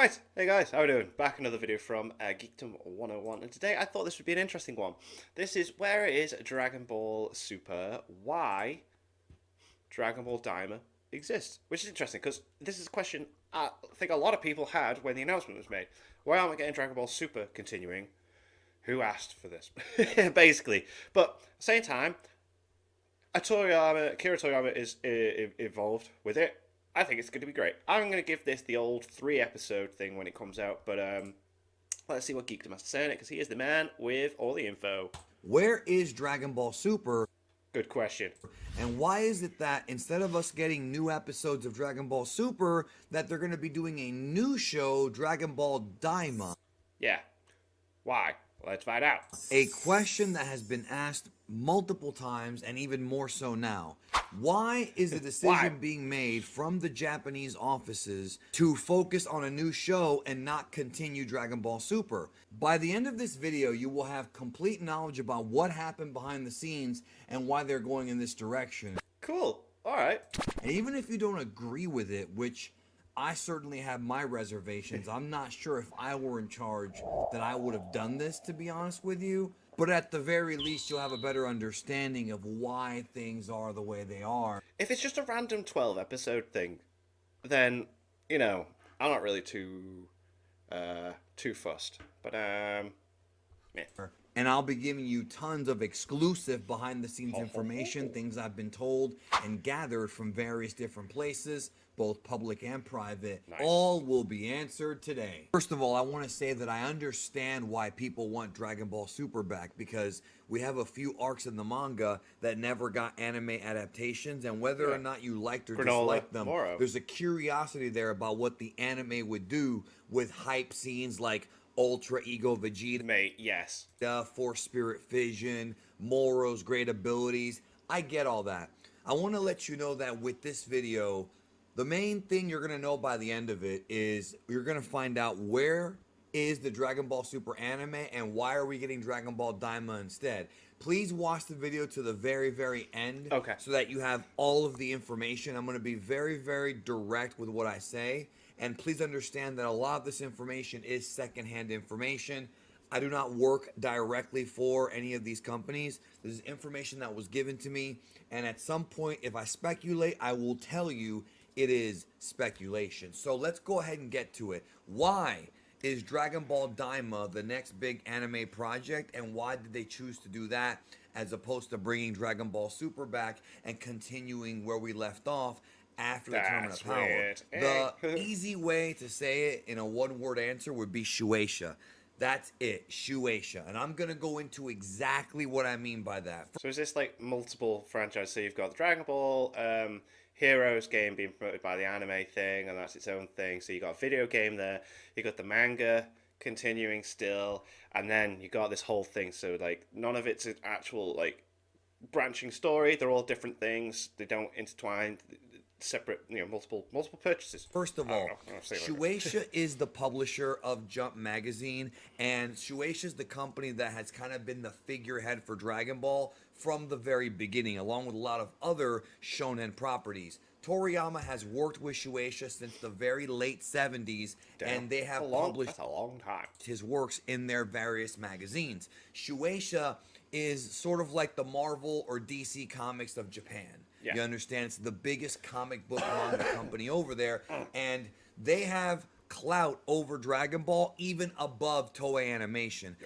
Right, hey guys, how are we doing? Back another video from Geekdom 101, and today I thought this would be an interesting one. This is where is Dragon Ball Super, why Dragon Ball Daima exists, which is interesting because this is a question I think a lot of people had when the announcement was made. Why aren't we getting Dragon Ball Super continuing? Who asked for this? Basically, but at the same time, Akira Toriyama is involved with it. I think it's going to be great. I'm going to give this the old 3 episode thing when it comes out, but let's see what Geekdom has to say on it because he is the man with all the info. Where is Dragon Ball Super? Good question. And why is it that instead of us getting new episodes of Dragon Ball Super, that they're going to be doing a new show, Dragon Ball Daima? Yeah. Why? Let's find out. A question that has been asked multiple times and even more so now. Why is the decision being made from the Japanese offices to focus on a new show and not continue Dragon Ball Super? By the end of this video, you will have complete knowledge about what happened behind the scenes and why they're going in this direction. Cool. All right. And even if you don't agree with it, which I certainly have my reservations, I'm not sure if I were in charge that I would have done this, to be honest with you. But at the very least, you'll have a better understanding of why things are the way they are. If it's just a random 12 episode thing, then, you know, I'm not really too fussed. But, yeah. And I'll be giving you tons of exclusive behind the scenes information, things I've been told and gathered from various different places, both public and private. Nice. All will be answered today. First of all, I want to say that I understand why people want Dragon Ball Super back, because we have a few arcs in the manga that never got anime adaptations, and whether or not you liked or disliked them, there's a curiosity there about what the anime would do with hype scenes like Ultra Ego Vegeta, Mate, yes. Force Spirit Fission, Moro's great abilities. I get all that. I want to let you know that with this video, the main thing you're going to know by the end of it is you're going to find out where is the Dragon Ball Super anime and why are we getting Dragon Ball Daima instead. Please watch the video to the very, very end so that you have all of the information. I'm going to be very, very direct with what I say. And please understand that a lot of this information is secondhand information. I do not work directly for any of these companies. This is information that was given to me. And at some point, if I speculate, I will tell you it is speculation. So let's go ahead and get to it. Why is Dragon Ball Daima the next big anime project? And why did they choose to do that as opposed to bringing Dragon Ball Super back and continuing where we left off after the Tournament of Power? The easy way to say it in a one-word answer would be Shueisha. That's it, Shueisha. And I'm going to go into exactly what I mean by that. So is this like multiple franchises? So you've got the Dragon Ball Heroes game being promoted by the anime thing, and that's its own thing. So you got a video game there, you got the manga continuing still, and then you got this whole thing. So like none of it's an actual like branching story. They're all different things. They don't intertwine. Separate, you know, multiple purchases. First of all, Shueisha is the publisher of Jump Magazine, and Shueisha is the company that has kind of been the figurehead for Dragon Ball from the very beginning, along with a lot of other shonen properties. Toriyama has worked with Shueisha since the very late 70s, and they have published a long time his works in their various magazines. Shueisha is sort of like the Marvel or DC Comics of Japan. You understand? It's the biggest comic book manga company over there, and they have clout over Dragon Ball, even above Toei Animation.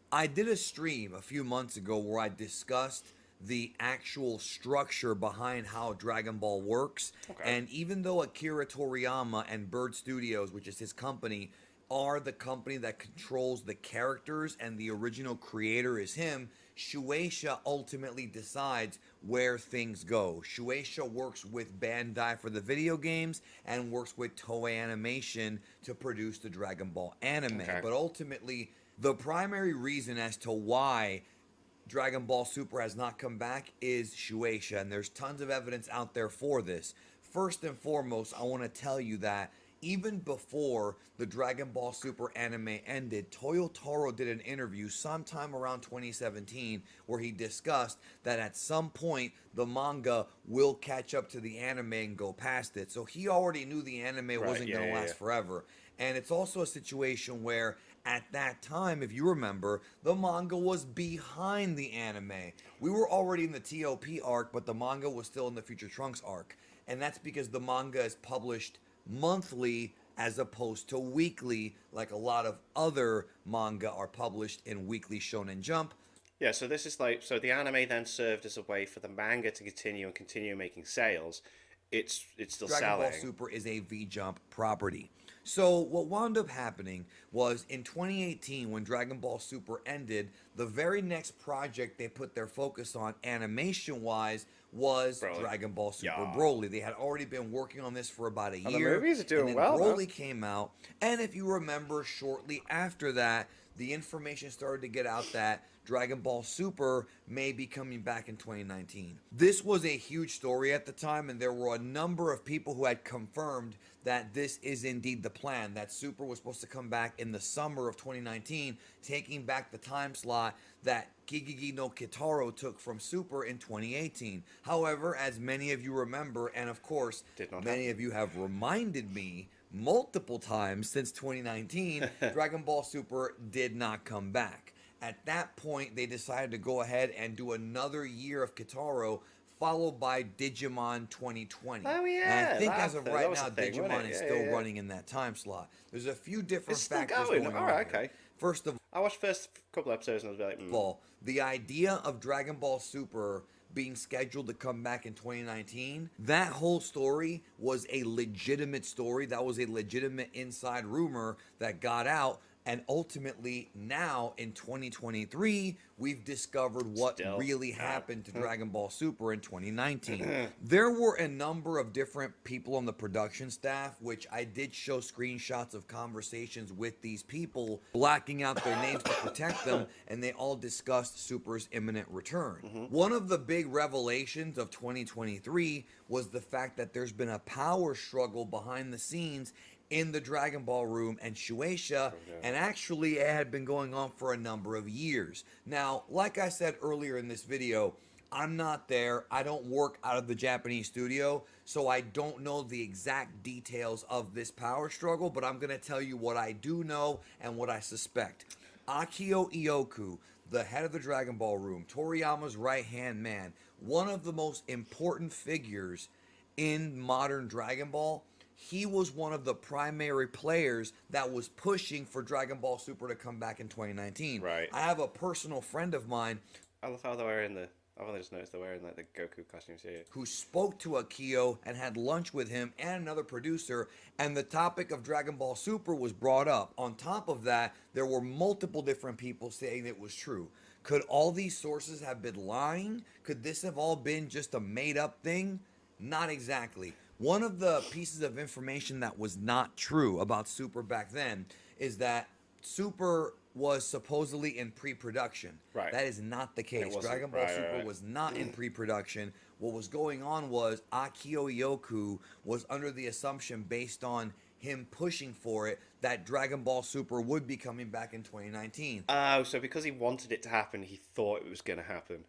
I did a stream a few months ago where I discussed the actual structure behind how Dragon Ball works, and even though Akira Toriyama and Bird Studios, which is his company, are the company that controls the characters and the original creator is him, Shueisha ultimately decides where things go. Shueisha works with Bandai for the video games and works with Toei Animation to produce the Dragon Ball anime. But ultimately, the primary reason as to why Dragon Ball Super has not come back is Shueisha, and there's tons of evidence out there for this. First and foremost, I want to tell you that even before the Dragon Ball Super anime ended, Toyotaro did an interview sometime around 2017 where he discussed that at some point the manga will catch up to the anime and go past it. So he already knew the anime wasn't going to last forever. And it's also a situation where at that time, if you remember, the manga was behind the anime. We were already in the TOP arc, but the manga was still in the Future Trunks arc. And that's because the manga is published monthly as opposed to weekly, like a lot of other manga are published in Weekly Shonen Jump. Yeah, so this is like, so the anime then served as a way for the manga to continue making sales. It's still Dragon selling. Ball Super is a V Jump property. So what wound up happening was in 2018 when Dragon Ball Super ended, the very next project they put their focus on animation wise was Broly. Dragon Ball Super Yeah. Broly. They had already been working on this for about a And the year. movies are doing and then well, though. Broly came out, and if you remember, shortly after that, the information started to get out that Dragon Ball Super may be coming back in 2019. This was a huge story at the time, and there were a number of people who had confirmed that this is indeed the plan, that Super was supposed to come back in the summer of 2019, taking back the time slot that Gigigi no Kitaro took from Super in 2018. However, as many of you remember, and of course, many of you have reminded me multiple times since 2019, Dragon Ball Super did not come back. At that point, they decided to go ahead and do another year of Kitaro, followed by Digimon 2020. Oh, yeah. And I think as of that right was now, a thing, wasn't Digimon it? is Yeah, still yeah. running in that time slot. There's a few different It's still factors going. going All on right, here. okay. First of I watched first couple episodes and I was like, all, the idea of Dragon Ball Super being scheduled to come back in 2019, that whole story was a legitimate story. That was a legitimate inside rumor that got out. And ultimately, now in 2023, we've discovered what really happened to Dragon Ball Super in 2019. There were a number of different people on the production staff, which I did show screenshots of conversations with these people, blacking out their names to protect them, and they all discussed Super's imminent return. One of the big revelations of 2023 was the fact that there's been a power struggle behind the scenes in the Dragon Ball room and Shueisha, and actually it had been going on for a number of years. Now, like I said earlier in this video, I'm not there. I don't work out of the Japanese studio, so I don't know the exact details of this power struggle, but I'm going to tell you what I do know and what I suspect. Akio Ioku, the head of the Dragon Ball room, Toriyama's right-hand man, one of the most important figures in modern Dragon Ball, he was one of the primary players that was pushing for Dragon Ball Super to come back in 2019. Right. I have a personal friend of mine. I love how they're wearing I've only just noticed they're wearing like the Goku costumes here. Who spoke to Akio and had lunch with him and another producer, and the topic of Dragon Ball Super was brought up. On top of that, there were multiple different people saying it was true. Could all these sources have been lying? Could this have all been just a made-up thing? Not exactly. One of the pieces of information that was not true about Super back then is that Super was supposedly in pre-production. Right. That is not the case. Dragon Ball Super was not in pre-production. What was going on was Akio Ioku was under the assumption, based on him pushing for it, that Dragon Ball Super would be coming back in 2019. Oh, so because he wanted it to happen, he thought it was going to happen.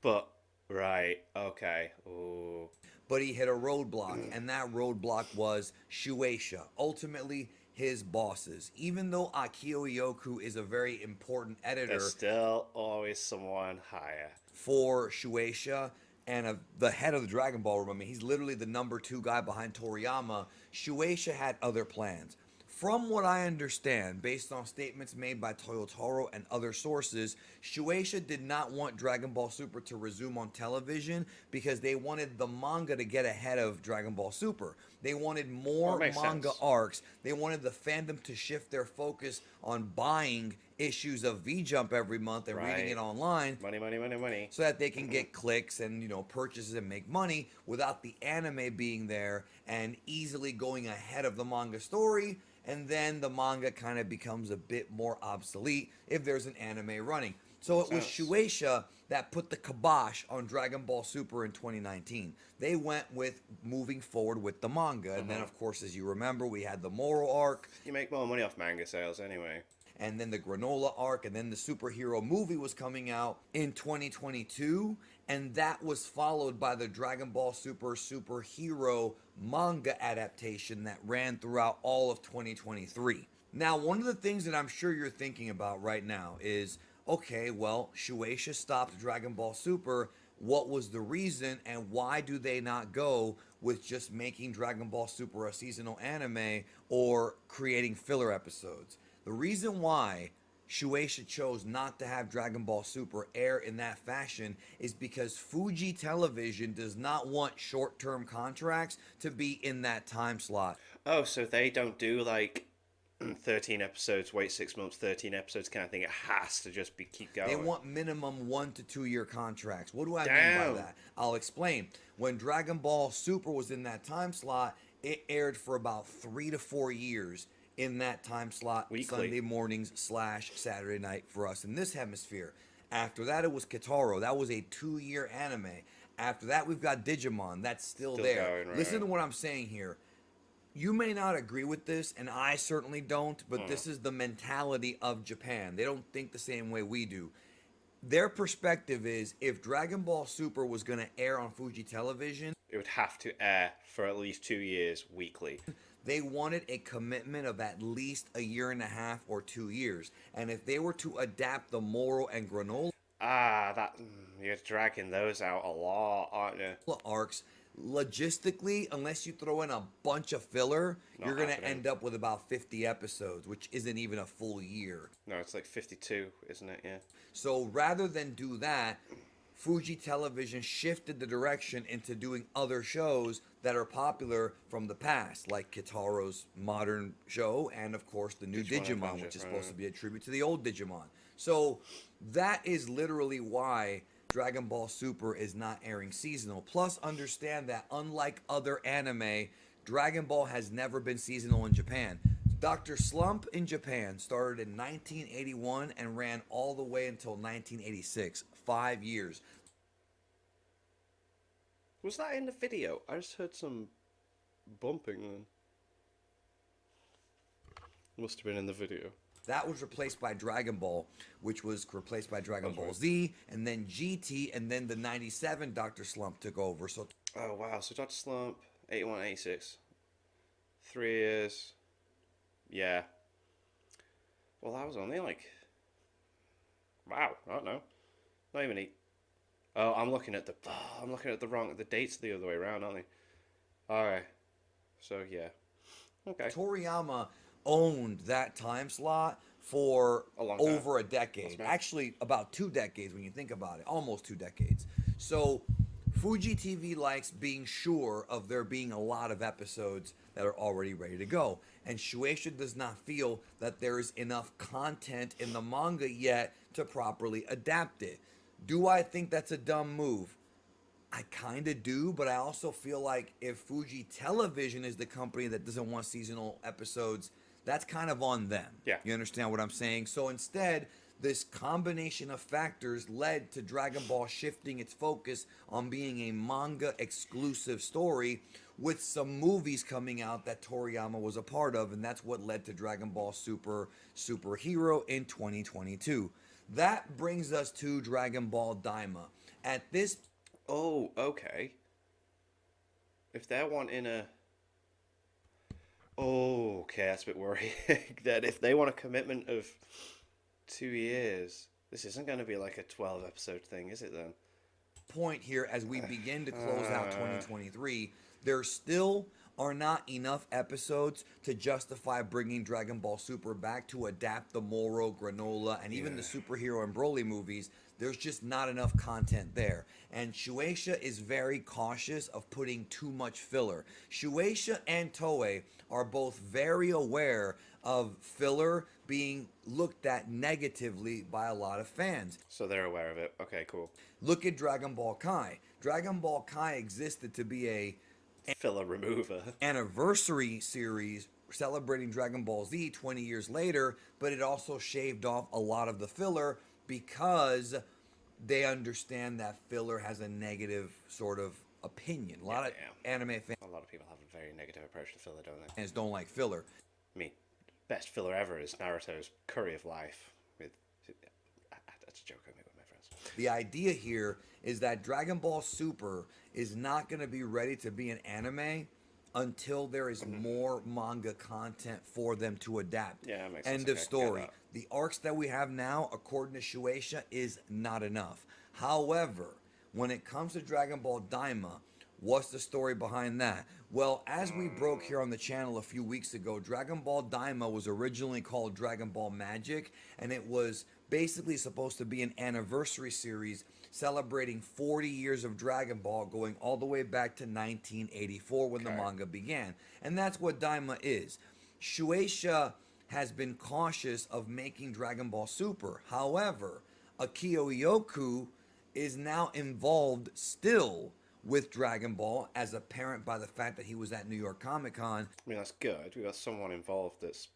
But, right, okay. Ooh. But he hit a roadblock, and that roadblock was Shueisha, ultimately his bosses. Even though Akio Ioku is a very important editor, There's still always someone higher for Shueisha and the head of the Dragon Ball room. I mean, he's literally the number 2 guy behind Toriyama. Shueisha had other plans. From what I understand, based on statements made by Toyotaro and other sources, Shueisha did not want Dragon Ball Super to resume on television because they wanted the manga to get ahead of Dragon Ball Super. They wanted more manga arcs. They wanted the fandom to shift their focus on buying issues of V-Jump every month and reading it online. Money, money, money, money. So that they can get clicks and, purchases and make money without the anime being there and easily going ahead of the manga story. And then the manga kind of becomes a bit more obsolete if there's an anime running. So it was Shueisha that put the kibosh on Dragon Ball Super in 2019. They went with moving forward with the manga. And then, of course, as you remember, we had the Moral arc. You make more money off manga sales anyway. and then the granola arc, and then the superhero movie was coming out in 2022, and that was followed by the Dragon Ball Super superhero manga adaptation that ran throughout all of 2023. Now, one of the things that I'm sure you're thinking about right now is, okay, well, Shueisha stopped Dragon Ball Super. What was the reason, and why do they not go with just making Dragon Ball Super a seasonal anime or creating filler episodes? The reason why Shueisha chose not to have Dragon Ball Super air in that fashion is because Fuji Television does not want short-term contracts to be in that time slot. Oh, so they don't do like 13 episodes, wait 6 months, 13 episodes kind of thing. It has to just be keep going. They want minimum 1 to 2 year contracts. What do I mean Damn. by that? I'll explain. When Dragon Ball Super was in that time slot, it aired for about 3 to 4 years in that time slot, Weekly. Sunday mornings / Saturday night for us in this hemisphere. After that, it was Kitaro. That was a 2-year anime. After that, we've got Digimon. That's still there. Going, right. Listen to what I'm saying here. You may not agree with this, and I certainly don't, but this is the mentality of Japan. They don't think the same way we do. Their perspective is, if Dragon Ball Super was going to air on Fuji Television, it would have to air for at least 2 years weekly. they wanted a commitment of at least a year and a half or 2 years. And if they were to adapt the Moro and Granola You're dragging those out a lot, aren't you? arcs, logistically, unless you throw in a bunch of filler, you're going to happening. end up with about 50 episodes, which isn't even a full year. No, it's like 52, isn't it? Yeah. So rather than do that, Fuji Television shifted the direction into doing other shows that are popular from the past, like Kitaro's modern show, and of course the new Digimon Digimon, Adventure, which is right. supposed to be a tribute to the old Digimon. So that is literally why Dragon Ball Super is not airing seasonal. Plus, understand that unlike other anime, Dragon Ball has never been seasonal in Japan. Dr. Slump in Japan started in 1981 and ran all the way until 1986. 5 years. Was that in the video? I just heard some bumping then. Must have been in the video. That was replaced by Dragon Ball, which was replaced by Dragon Ball Z, and then GT, and then the 97 Dr. Slump took over. So Oh, wow. So Dr. Slump, 81, 86. 3 years. Yeah. Well, that was only like... Wow, I don't know. Not even 8. Oh, I'm looking at the wrong... The dates are the other way around, aren't they? Alright. So, yeah. Okay. Toriyama owned that time slot for A long time. over a decade. Actually, about 2 decades when you think about it. Almost 2 decades. So Fuji TV likes being sure of there being a lot of episodes that are already ready to go. And Shueisha does not feel that there is enough content in the manga yet to properly adapt it. Do I think that's a dumb move? I kind of do, but I also feel like if Fuji Television is the company that doesn't want seasonal episodes, that's kind of on them. Yeah. You understand what I'm saying? So instead, this combination of factors led to Dragon Ball shifting its focus on being a manga exclusive story with some movies coming out that Toriyama was a part of, and that's what led to Dragon Ball Super Superhero in 2022. That brings us to Dragon Ball Daima. At this Oh, okay. If they're wanting a... Oh, okay, that's a bit worrying. That if they want a commitment of 2 years, this isn't going to be like a 12 episode thing, is it then? point here, as we begin to close out 2023, there still are not enough episodes to justify bringing Dragon Ball Super back to adapt the Moro, Granola, and even the superhero and Broly movies. There's just not enough content there. And Shueisha is very cautious of putting too much filler. Shueisha and Toei are both very aware of filler being looked at negatively by a lot of fans. So they're aware of it. Okay, cool. Look at Dragon Ball Kai. Dragon Ball Kai existed to be a Filler remover. anniversary series celebrating Dragon Ball Z 20 years later, but it also shaved off a lot of the filler because they understand that filler has a negative sort of opinion. A lot of anime A lot of people have a very negative approach to filler, don't they? fans don't like filler. Me. best filler ever is Naruto's Curry of Life. With that's a joke I make with my friends. The idea here is that Dragon Ball Super is not going to be ready to be an anime until there is more manga content for them to adapt. Yeah, that makes sense. End of Okay, story. get that. The arcs that we have now, according to Shueisha, is not enough. However, when it comes to Dragon Ball Daima, what's the story behind that? Well, as we broke here on the channel a few weeks ago, Dragon Ball Daima was originally called Dragon Ball Magic, and it was basically supposed to be an anniversary series celebrating 40 years of Dragon Ball, going all the way back to 1984 when the manga began. And that's what Daima is. Shueisha has been cautious of making Dragon Ball Super. However, Akio Ioku is now involved still with Dragon Ball, as apparent by the fact that he was at New York Comic Con. I mean, that's good. We got someone involved that's,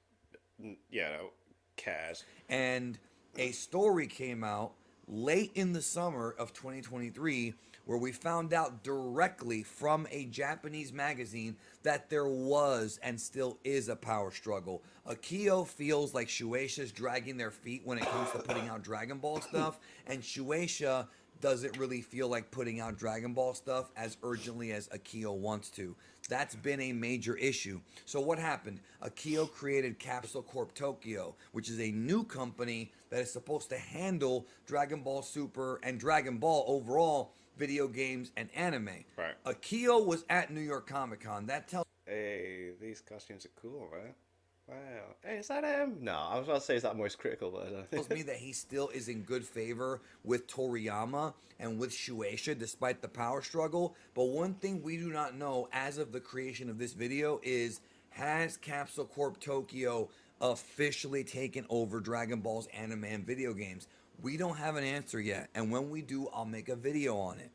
cares. And a story came out late in the summer of 2023 where we found out directly from a Japanese magazine that there was and still is a power struggle. Akio feels like Shueisha's dragging their feet when it comes to putting out Dragon Ball stuff, and Shueisha doesn't really feel like putting out Dragon Ball stuff as urgently as Akio wants to. That's been a major issue. So what happened? Akio created Capsule Corp Tokyo, which is a new company that is supposed to handle Dragon Ball Super and Dragon Ball overall, video games and anime. Right. Akio was at New York Comic Con. That tells Hey, these costumes are cool, man. Wow. Hey, is that him? No, I was about to say is that Moist Critical, but I don't tells me that he still is in good favor with Toriyama and with Shueisha despite the power struggle. But one thing we do not know as of the creation of this video is, has Capsule Corp Tokyo officially taken over Dragon Ball's anime and video games? We don't have an answer yet, and when we do, I'll make a video on it.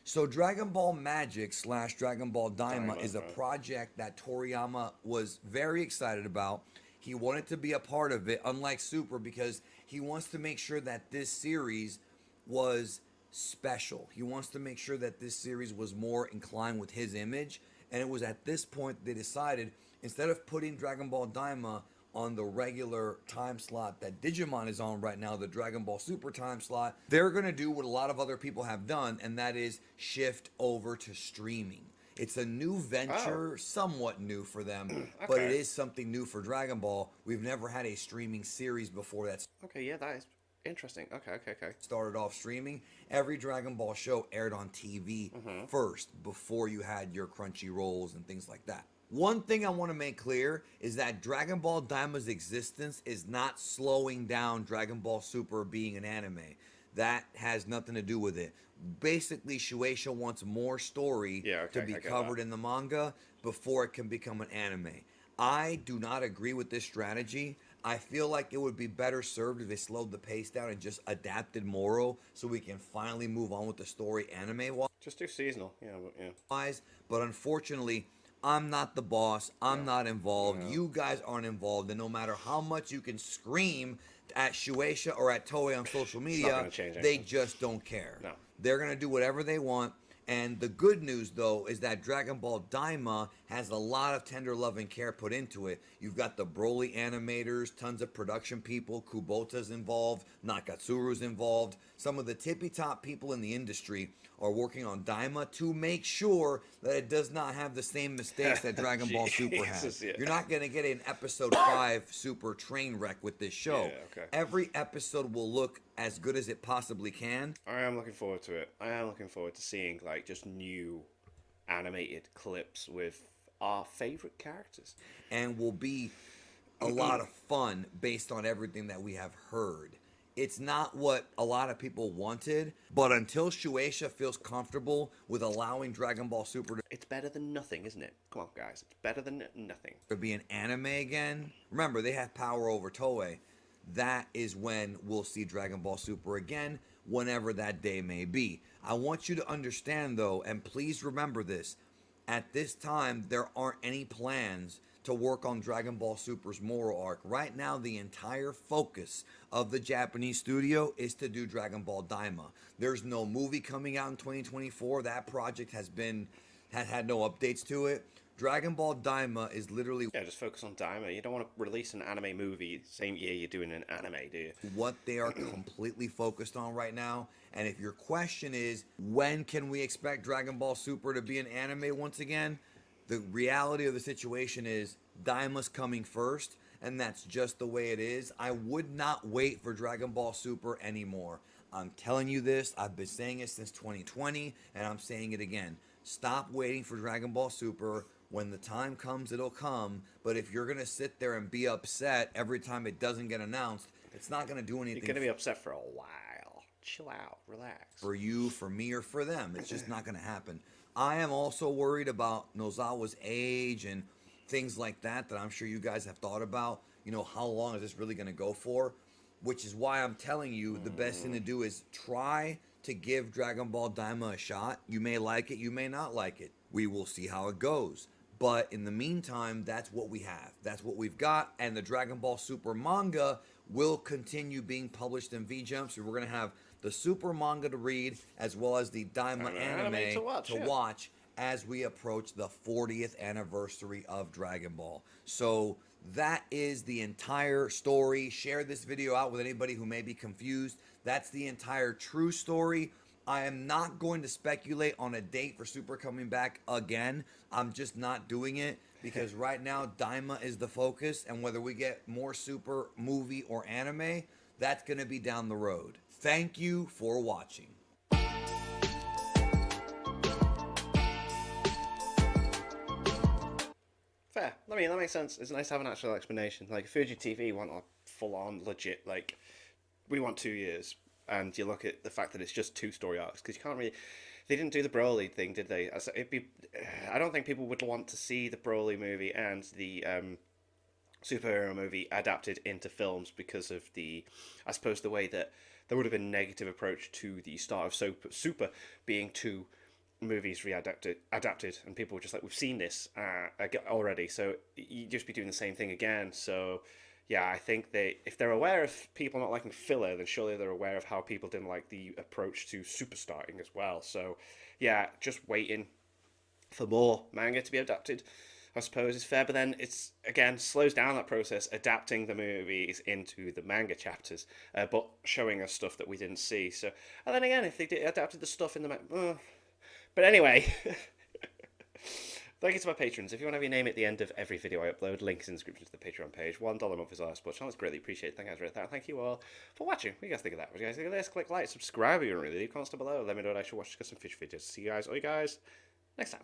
So Dragon Ball Magic / Dragon Ball Daima is a project that Toriyama was very excited about. He wanted to be a part of it, unlike Super, because he wants to make sure that this series was special. He wants to make sure that this series was more inclined with his image. And it was at this point they decided, instead of putting Dragon Ball Daima on the regular time slot that Digimon is on right now, the Dragon Ball Super time slot, they're going to do what a lot of other people have done, and that is shift over to streaming. It's a new venture, somewhat new for them, but it is something new for Dragon Ball. We've never had a streaming series before that's Okay, yeah, that is interesting. Okay. started off streaming. Every Dragon Ball show aired on TV first, before you had your Crunchyrolls and things like that. One thing I want to make clear is that Dragon Ball Daima's existence is not slowing down Dragon Ball Super being an anime. That has nothing to do with it. Basically, Shueisha wants more story to be covered in the manga before it can become an anime. I do not agree with this strategy. I feel like it would be better served if they slowed the pace down and just adapted Moro so we can finally move on with the story anime-wise. Just do seasonal, But unfortunately, I'm not the boss. I'm not involved. You guys aren't involved. And no matter how much you can scream at Shueisha or at Toei on social media, they just don't care. No. They're going to do whatever they want. And the good news, though, is that Dragon Ball Daima has a lot of tender love and care put into it. You've got the Broly animators, tons of production people, Kubota's involved, Nakatsuru's involved. Some of the tippy-top people in the industry are working on Daima to make sure that it does not have the same mistakes that Dragon Ball Super has. You're not going to get an episode 5 Super train wreck with this show. Every episode will look as good as it possibly can. I am looking forward to it. I am looking forward to seeing just new animated clips with our favorite characters. And will be a lot of fun based on everything that we have heard. It's not what a lot of people wanted, but until Shueisha feels comfortable with allowing Dragon Ball Super It's better than nothing, isn't it? Come on, guys. It's better than nothing. to be an anime again, remember, they have power over Toei. That is when we'll see Dragon Ball Super again, whenever that day may be. I want you to understand, though, and please remember this, at this time, there aren't any plans to work on Dragon Ball Super's Moro arc. Right now, the entire focus of the Japanese studio is to do Dragon Ball Daima. There's no movie coming out in 2024. That project has had no updates to it. Dragon Ball Daima is literally Yeah, just focus on Daima. You don't want to release an anime movie the same year you're doing an anime, do you? what they are completely focused on right now. And if your question is, when can we expect Dragon Ball Super to be an anime once again? The reality of the situation is Daima's coming first, and that's just the way it is. I would not wait for Dragon Ball Super anymore. I'm telling you this, I've been saying it since 2020, and I'm saying it again. Stop waiting for Dragon Ball Super. When the time comes, it'll come. But if you're going to sit there and be upset every time it doesn't get announced, it's not going to do anything. You're going to be upset for a while. Chill out, relax. For you, for me, or for them. It's just not going to happen. I am also worried about Nozawa's age and things like that I'm sure you guys have thought about. You know, how long is this really going to go for? Which is why I'm telling you the best thing to do is try to give Dragon Ball Daima a shot. You may like it, you may not like it. We will see how it goes. But in the meantime, that's what we have. That's what we've got. And the Dragon Ball Super manga will continue being published in V-Jump. So we're going to have the Super manga to read as well as the Daima anime to watch as we approach the 40th anniversary of Dragon Ball. So that is the entire story. Share this video out with anybody who may be confused. That's the entire true story. I am not going to speculate on a date for Super coming back again. I'm just not doing it because right now Daima is the focus, and whether we get more Super movie or anime, that's going to be down the road. Thank you for watching. Fair. I mean, that makes sense. It's nice to have an actual explanation. Like, Fuji TV want a full-on, legit, like, we want 2 years. And you look at the fact that it's just 2 story arcs, because you can't really... They didn't do the Broly thing, did they? I don't think people would want to see the Broly movie and the superhero movie adapted into films because of the... I suppose the way that there would have been a negative approach to the start of Super being 2 movies adapted, and people were just like, we've seen this already, so you'd just be doing the same thing again. So yeah, I think if they're aware of people not liking filler, then surely they're aware of how people didn't like the approach to super starting as well. So yeah, just waiting for more manga to be adapted, I suppose, is fair. But then it's, again, slows down that process, adapting the movies into the manga chapters, but showing us stuff that we didn't see. So, and then again, if they adapted the stuff in the but anyway, thank you to my patrons. If you want to have your name at the end of every video I upload, links in the description to the Patreon page. $1 a month is our support channel. It's greatly appreciated. Thank you guys for that. Thank you all for watching. What do you guys think of that? What do you guys think of this? Click like, subscribe if you don't really. Leave comments down below. Let me know what I should watch. Get some fish videos. See you guys, all you guys, next time.